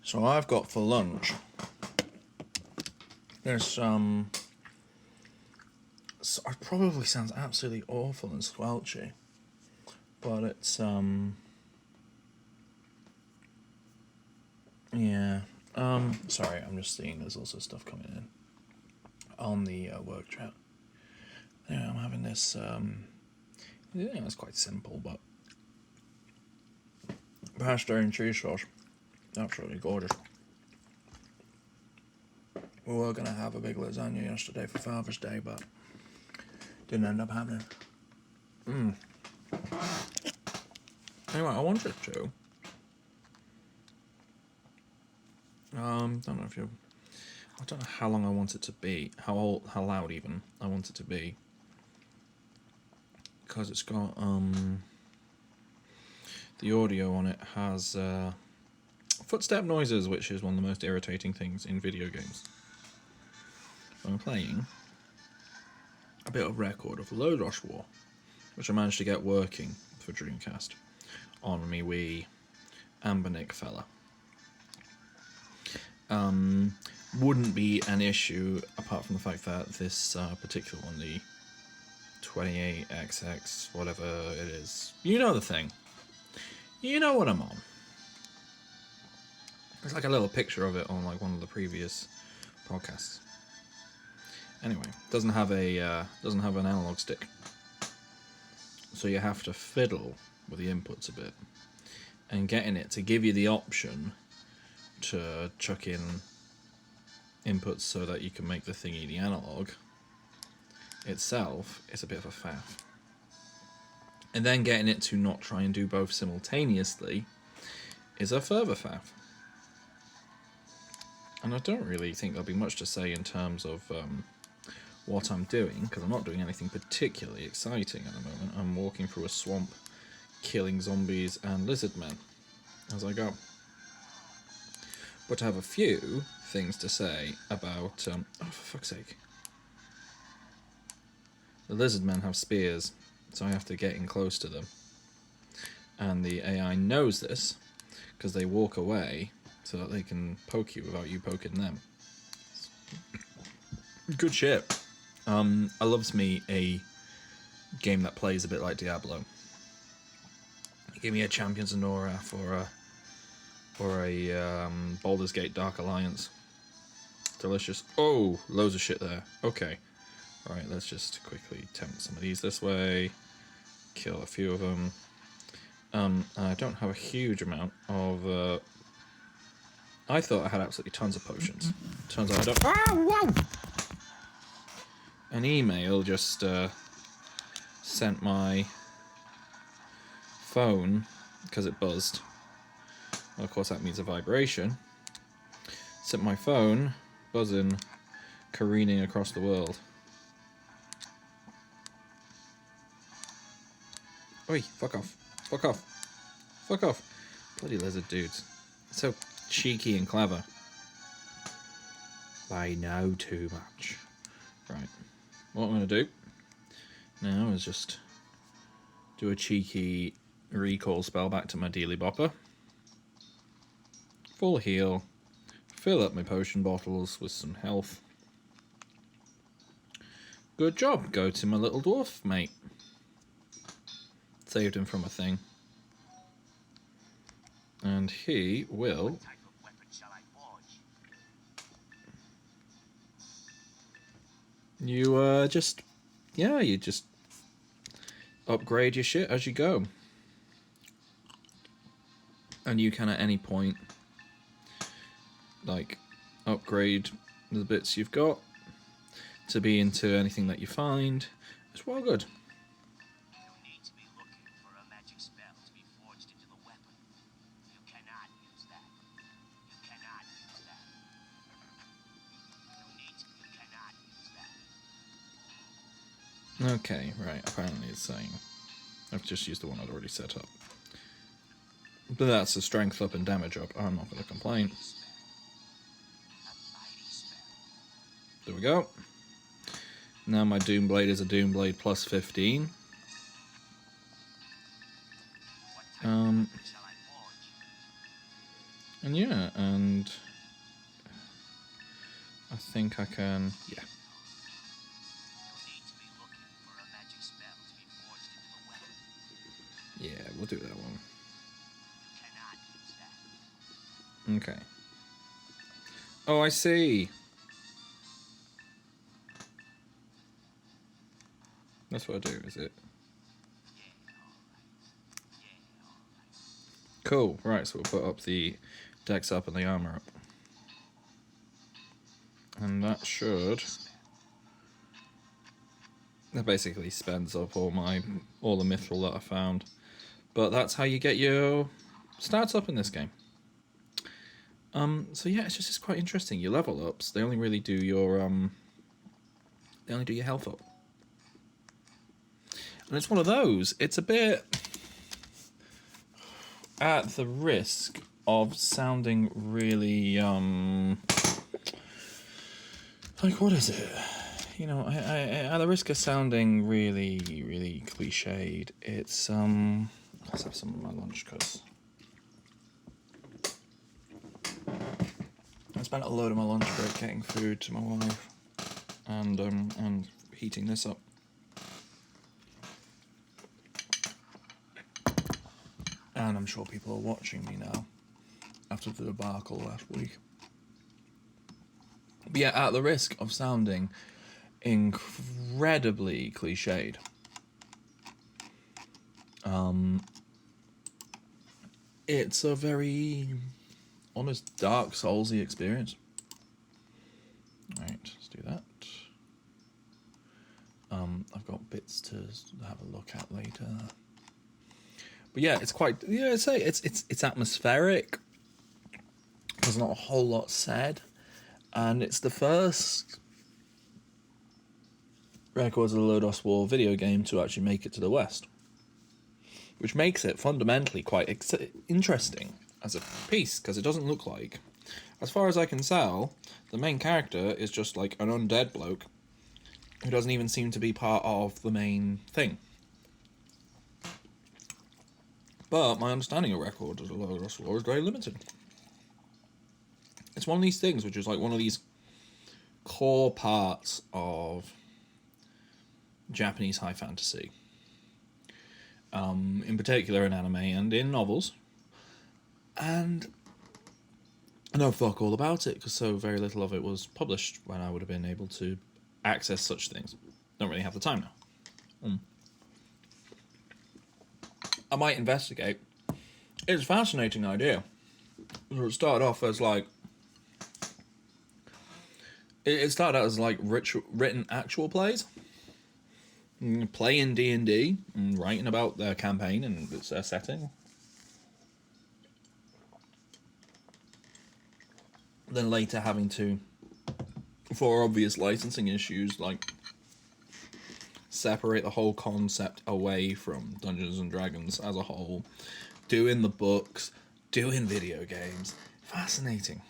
So I've got for lunch this it probably sounds absolutely awful and squelchy, but it's yeah. Sorry, I'm just seeing there's also stuff coming in on the work chat. Yeah, I'm having this yeah, it's quite simple, but pasta and cheese sauce, absolutely gorgeous. We were gonna have a big lasagna yesterday for Father's Day, but didn't end up happening. Anyway, I wanted to. Don't know if you. I don't know how long I want it to be, how loud even I want it to be, because it's got the audio on it has footstep noises, which is one of the most irritating things in video games. I'm playing a bit of record of Lodoss War, which I managed to get working for Dreamcast on me wee Ambernick fella. Wouldn't be an issue apart from the fact that this particular one, the 28XX, whatever it is, you know the thing. You know what I'm on. There's like a little picture of it on like one of the previous podcasts. Anyway, doesn't have an analog stick, so you have to fiddle with the inputs a bit, and getting it to give you the option to chuck in inputs so that you can make the thingy the analog itself is a bit of a faff. And then getting it to not try and do both simultaneously is a further faff. And I don't really think there'll be much to say in terms of what I'm doing, because I'm not doing anything particularly exciting at the moment. I'm walking through a swamp, killing zombies and lizard men as I go. But I have a few things to say about... oh, for fuck's sake. The lizard men have spears, so I have to get in close to them. And the AI knows this, because they walk away so that they can poke you without you poking them. Good shit. I loves me a game that plays a bit like Diablo. Give me a Champions of Norath or a Baldur's Gate Dark Alliance. Delicious. Oh, loads of shit there. Okay. Right, let's just quickly tempt some of these this way. Kill a few of them. I don't have a huge amount of... I thought I had absolutely tons of potions. Turns out I don't... Ah, wow! An email just sent my phone, because it buzzed. Well, of course that means a vibration. Sent my phone buzzing, careening across the world. Oi, fuck off. Fuck off. Fuck off. Bloody lizard dudes. So cheeky and clever. They know too much. Right. What I'm going to do now is just do a cheeky recall spell back to my Dealy Bopper. Full heal. Fill up my potion bottles with some health. Good job. Go to my little dwarf, mate. Saved him from a thing. And he will... You just upgrade your shit as you go. And you can at any point, like, upgrade the bits you've got to be into anything that you find. It's well good. Okay, right, apparently it's saying I've just used the one I'd already set up. But that's a strength up and damage up. I'm not going to complain. There we go. Now my Doomblade is a Doomblade plus 15. And yeah, and I think I can, yeah. Yeah, we'll do that one. Okay. Oh, I see. That's what I do, is it? Cool. Right, so we'll put up the dex up and the armor up. And that should... That basically spends up all the mithril that I found. But that's how you get your stats up in this game. So yeah, it's quite interesting. Your level ups, they only really do your health up. And it's one of those, it's a bit at the risk of sounding really like, what is it? You know, I at the risk of sounding really, really cliched, it's let's have some of my lunch, because I spent a load of my lunch break getting food to my wife and heating this up. And I'm sure people are watching me now after the debacle last week. But yeah, at the risk of sounding incredibly cliched, it's a very honest Dark Soulsy experience. Right, let's do that. I've got bits to have a look at later. But yeah, it's quite, yeah, I'd say it's atmospheric. There's not a whole lot said, and it's the first Records of the Lodoss War video game to actually make it to the West, which makes it fundamentally quite interesting as a piece, because it doesn't look like, as far as I can tell, the main character is just like an undead bloke who doesn't even seem to be part of the main thing. But my understanding of Records of the Lodoss War is very limited. It's one of these things which is like one of these core parts of Japanese high fantasy. In particular in anime and in novels. And I know fuck all about it, because so very little of it was published when I would have been able to access such things. Don't really have the time now. I might investigate. It's a fascinating idea. It started off as like... It started out as like written actual plays. Playing D&D and writing about their campaign and its setting. Then later having to, for obvious licensing issues, like separate the whole concept away from Dungeons and Dragons as a whole, doing the books, doing video games. Fascinating.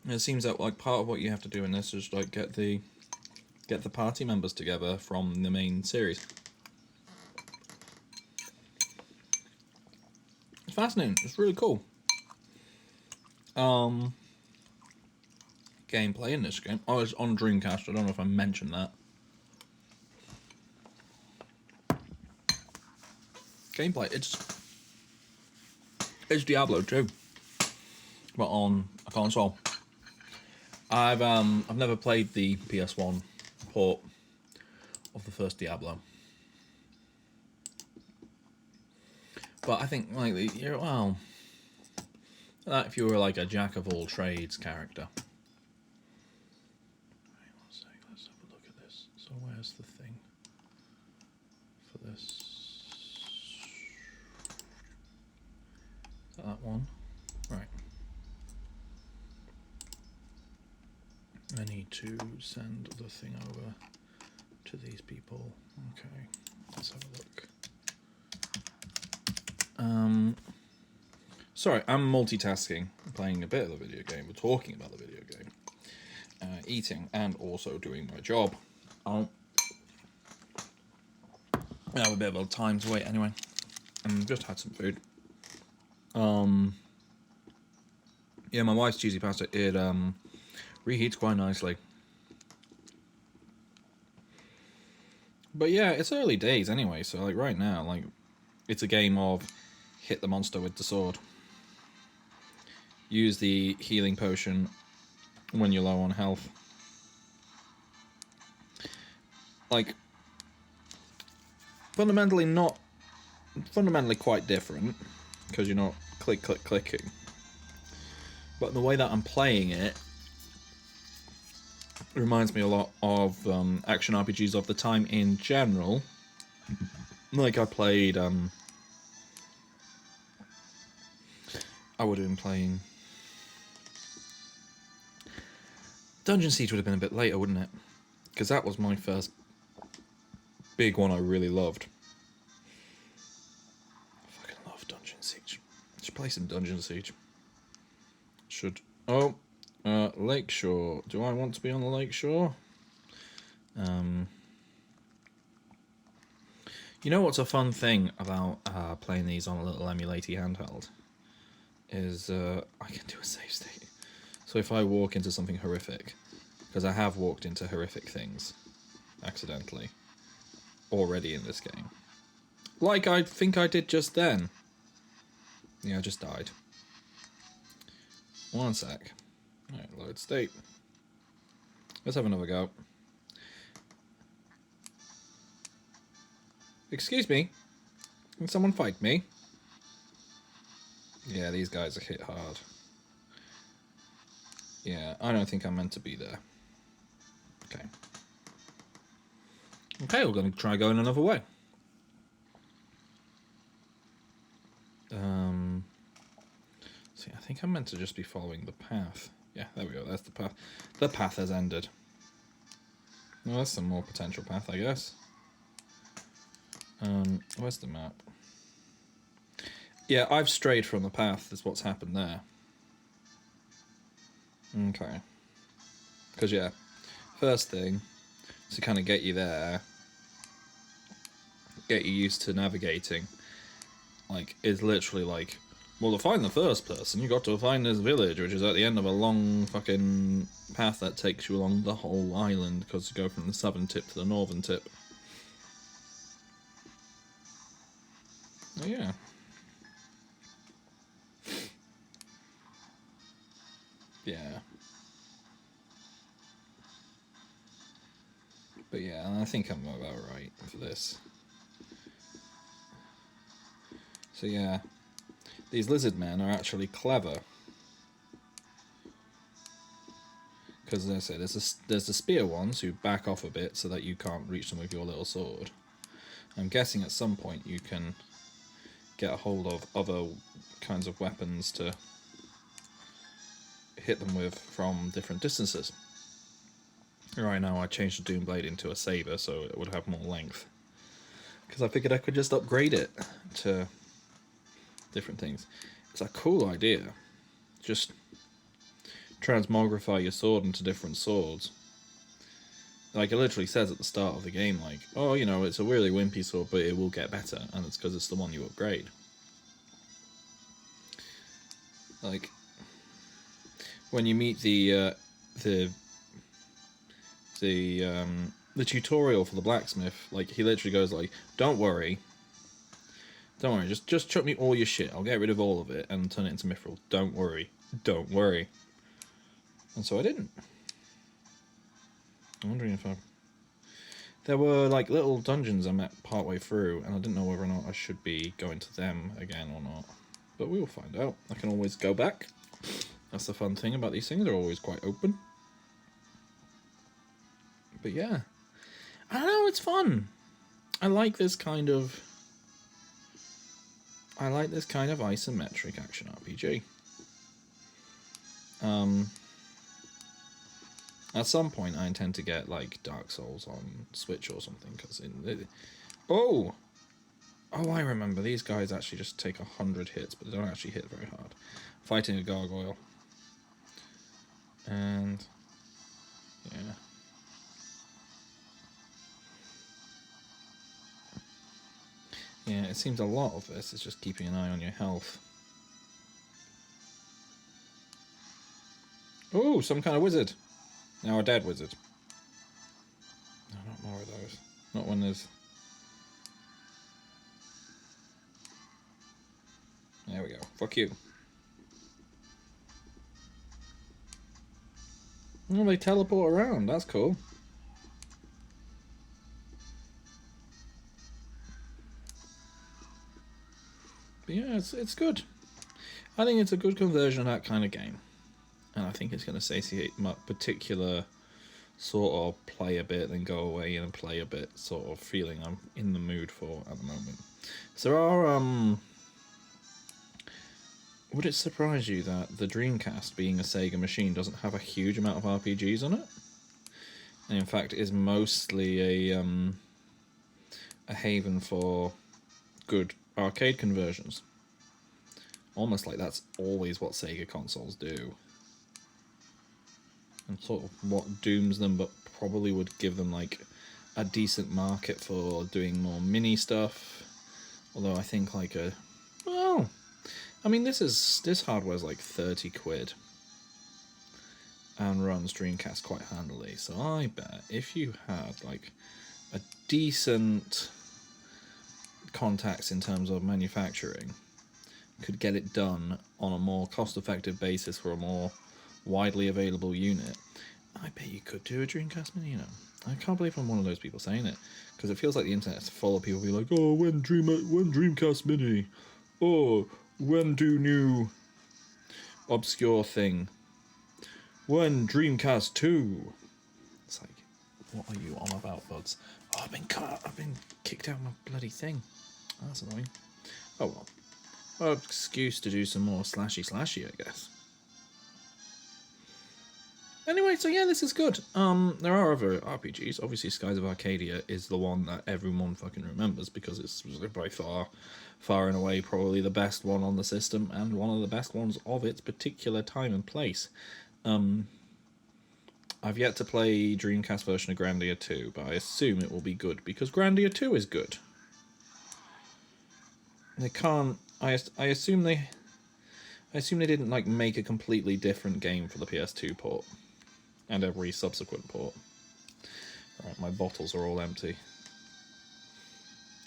And it seems that like part of what you have to do in this is like get the party members together from the main series. It's fascinating. It's really cool. Gameplay in this game. Oh, it's on Dreamcast. I don't know if I mentioned that. Gameplay. It's Diablo 2, but on a console. I've never played the PS1 port of the first Diablo, but I think like if you were like a jack of all trades character. Right, one sec, let's have a look at this. So where's the thing for this? Is that one? Right. I need to send the thing over to these people. Okay, let's have a look. Sorry, I'm multitasking, playing a bit of the video game, but talking about the video game, eating, and also doing my job. I have a bit of a time to wait anyway. Just had some food. Yeah, my wife's cheesy pasta, it reheats quite nicely. But yeah, it's early days anyway, so like right now, like it's a game of hit the monster with the sword. Use the healing potion when you're low on health. Like fundamentally quite different because you're not clicking. But the way that I'm playing it reminds me a lot of action RPGs of the time in general. Like I played, I would have been playing Dungeon Siege. Would have been a bit later, wouldn't it? Because that was my first big one I really loved. I fucking love Dungeon Siege. Should play some Dungeon Siege. Should. Oh, Lakeshore. Do I want to be on the Lakeshore? You know what's a fun thing about playing these on a little emulatey handheld? Is I can do a save state. So if I walk into something horrific, because I have walked into horrific things accidentally already in this game. Like I think I did just then. Yeah, I just died. One sec. Alright, load state. Let's have another go. Excuse me? Can someone fight me? Yeah, these guys are hit hard. Yeah, I don't think I'm meant to be there. Okay. Okay, we're going to try going another way. See, I think I'm meant to just be following the path. Yeah, there we go, that's the path. The path has ended. Well, that's some more potential path, I guess. Where's the map? Yeah, I've strayed from the path, is what's happened there. Okay. Because, yeah, first thing, to kind of get you there, get you used to navigating, like, is literally like, well, to find the first person, you got to find this village, which is at the end of a long fucking path that takes you along the whole island, because you go from the southern tip to the northern tip. Oh, yeah. Yeah. But yeah, I think I'm about right for this. So yeah, these lizard men are actually clever. Because as I say, there's the spear ones who back off a bit so that you can't reach them with your little sword. I'm guessing at some point you can get a hold of other kinds of weapons to hit them with from different distances. Right now I changed the Doom Blade into a saber so it would have more length. Because I figured I could just upgrade it to different things. It's a cool idea. Just transmogrify your sword into different swords. Like, it literally says at the start of the game, like, oh, you know, it's a really wimpy sword, but it will get better, and it's because it's the one you upgrade. Like, when you meet the tutorial for the blacksmith, like, he literally goes like, don't worry, just chuck me all your shit, I'll get rid of all of it and turn it into mithril. Don't worry. And so I didn't. I'm wondering if there were like little dungeons I met partway through, and I didn't know whether or not I should be going to them again or not. But we will find out. I can always go back. That's the fun thing about these things, they're always quite open. But yeah. I don't know, it's fun. I like this kind of isometric action RPG. At some point, I intend to get like Dark Souls on Switch or something. Oh, I remember. These guys actually just take 100 hits, but they don't actually hit very hard. Fighting a gargoyle, and yeah. Yeah, it seems a lot of this is just keeping an eye on your health. Oh, some kind of wizard. Now a dead wizard. No, not more of those. Not when there's... There we go. Fuck you. Oh, they teleport around. That's cool. But yeah, it's good. I think it's a good conversion of that kind of game. And I think it's going to satiate my particular sort of play a bit, then go away and play a bit sort of feeling I'm in the mood for at the moment. So there are, would it surprise you that the Dreamcast, being a Sega machine, doesn't have a huge amount of RPGs on it? And in fact is mostly a haven for good arcade conversions. Almost like that's always what Sega consoles do. And sort of what dooms them, but probably would give them like a decent market for doing more mini stuff. Although I think like well, I mean this hardware's like 30 quid and runs Dreamcast quite handily. So I bet if you had like a decent contacts in terms of manufacturing, could get it done on a more cost-effective basis for a more widely available unit, I bet you could do a Dreamcast Mini, you know. I can't believe I'm one of those people saying it, because it feels like the internet's full of people being like, oh, when Dreamcast Mini? Oh, when do new obscure thing? When Dreamcast 2? It's like, what are you on about, buds? Oh, I've been kicked out of my bloody thing. Oh, that's annoying. Oh well. Well, excuse to do some more slashy, I guess. Anyway, so yeah, this is good. There are other RPGs. Obviously, Skies of Arcadia is the one that everyone fucking remembers because it's by far and away probably the best one on the system and one of the best ones of its particular time and place. I've yet to play Dreamcast version of Grandia 2, but I assume it will be good because Grandia 2 is good. They can't. I assume they didn't like make a completely different game for the PS2 port and every subsequent port. Alright, my bottles are all empty.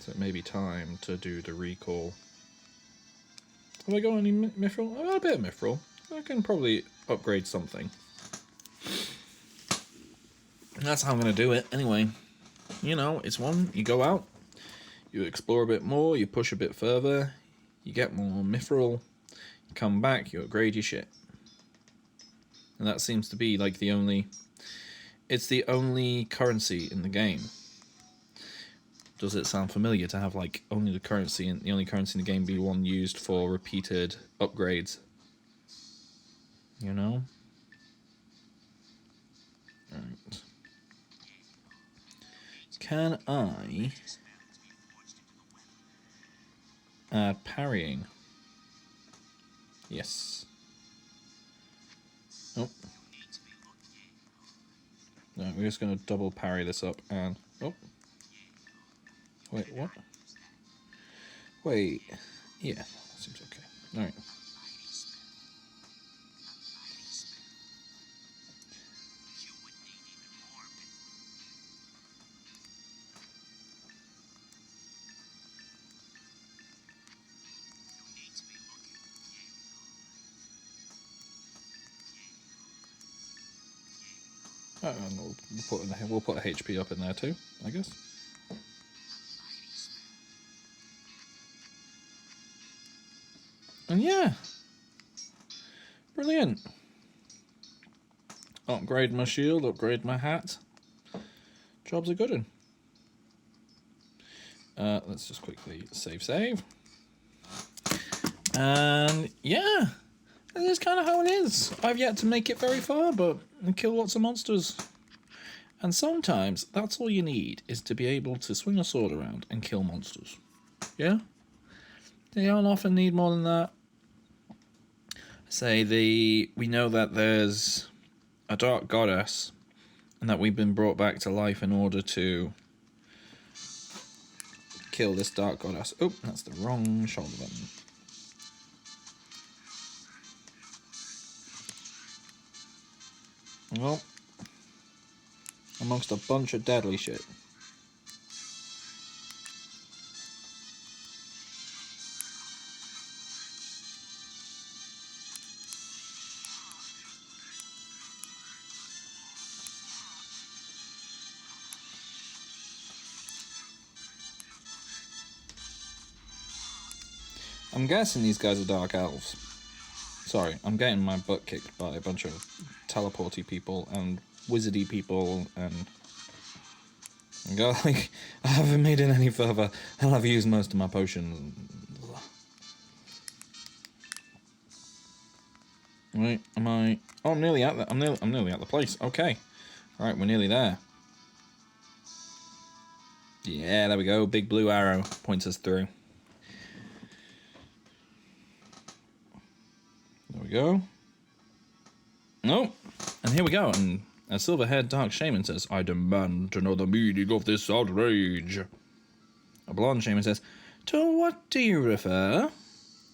So it may be time to do the recall. Have I got any mithril? I've got a bit of mithril. I can probably upgrade something. That's how I'm going to do it. Anyway, you know, it's one, you go out, you explore a bit more, you push a bit further, you get more mithril, you come back, you upgrade your shit. And that seems to be like the only currency in the game. Does it sound familiar to have like the only currency in the game be one used for repeated upgrades? You know? Alright. Can I add parrying? Yes. Oh. No, we're just going to double parry this up and... Oh. Wait, what? Wait. Yeah, that seems okay. Alright. And we'll put a HP up in there too, I guess. And yeah, brilliant. Upgrade my shield, upgrade my hat. Job's a good one. Let's just quickly save. And yeah, this is kind of how it is. I've yet to make it very far, but kill lots of monsters. And sometimes that's all you need, is to be able to swing a sword around and kill monsters. Yeah? You don't often need more than that. We know that there's a dark goddess and that we've been brought back to life in order to kill this dark goddess. Oh, that's the wrong shoulder button. Well, amongst a bunch of deadly shit. I'm guessing these guys are dark elves. Sorry, I'm getting my butt kicked by a bunch of teleporty people and wizardy people, and like, I haven't made it any further, and I've used most of my potions. Right, am I? Oh, I'm nearly at the. I'm nearly at the place. Okay, all right, we're nearly there. Yeah, there we go. Big blue arrow points us through. There we go. No, and here we go. And a silver-haired dark shaman says, "I demand to know the meaning of this outrage." A blonde shaman says, "To what do you refer?"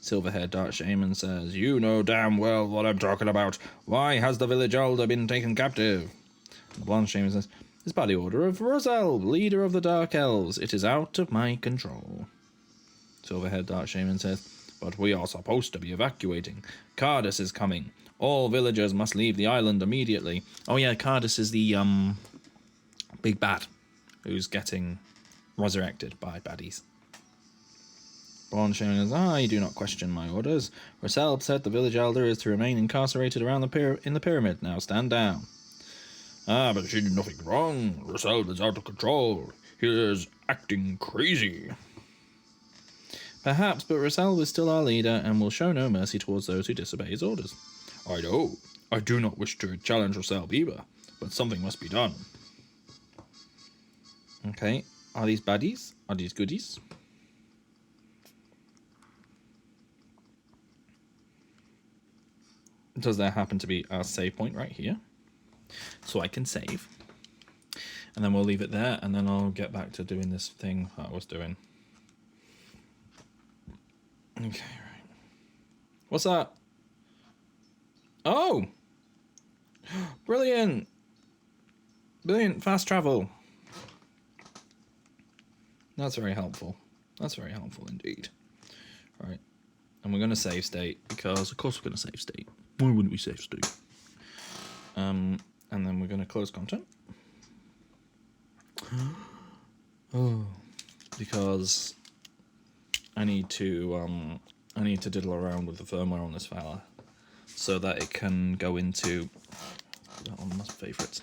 Silver-haired dark shaman says, "You know damn well what I'm talking about. Why has the village elder been taken captive?" The blonde shaman says, "It's by the order of Roselle, leader of the Dark Elves. It is out of my control." Silver-haired dark shaman says, "But we are supposed to be evacuating. Cardus is coming. All villagers must leave the island immediately." Oh yeah, Cardus is the big bad who's getting resurrected by baddies. Blonde shaman says, "I do not question my orders. Roselle said the village elder is to remain incarcerated around in the pyramid. Now stand down." "Ah, but she did nothing wrong. Roselle is out of control. He is acting crazy." "Perhaps, but Roselle is still our leader and will show no mercy towards those who disobey his orders." "I know. I do not wish to challenge Roselle either, but something must be done." Okay, are these baddies? Are these goodies? Does there happen to be a save point right here? So I can save. And then we'll leave it there, and then I'll get back to doing this thing that I was doing. Okay, right. What's that? Oh! Brilliant! Brilliant, fast travel. That's very helpful. That's very helpful indeed. Alright. And we're going to save state, because of course we're going to save state. Why wouldn't we save state? And then we're going to close content. Oh, because I need to diddle around with the firmware on this fella so that it can go into one of my favourites.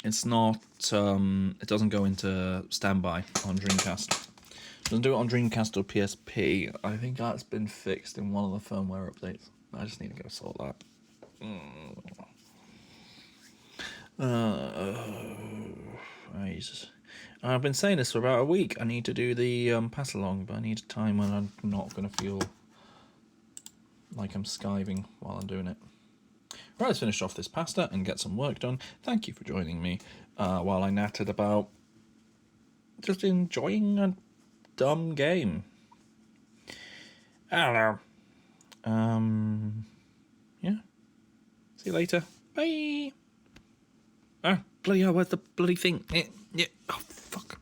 It's not. It doesn't go into standby on Dreamcast. It doesn't do it on Dreamcast or PSP. I think that's been fixed in one of the firmware updates. I just need to go sort that. Jesus. I've been saying this for about a week. I need to do the pass along, but I need a time when I'm not going to feel like I'm skiving while I'm doing it. Right, let's finish off this pasta and get some work done. Thank you for joining me while I nattered about just enjoying a dumb game. I don't know. Yeah. See you later. Bye. Ah, bloody hell, where's the bloody thing? Yeah. Oh, fuck.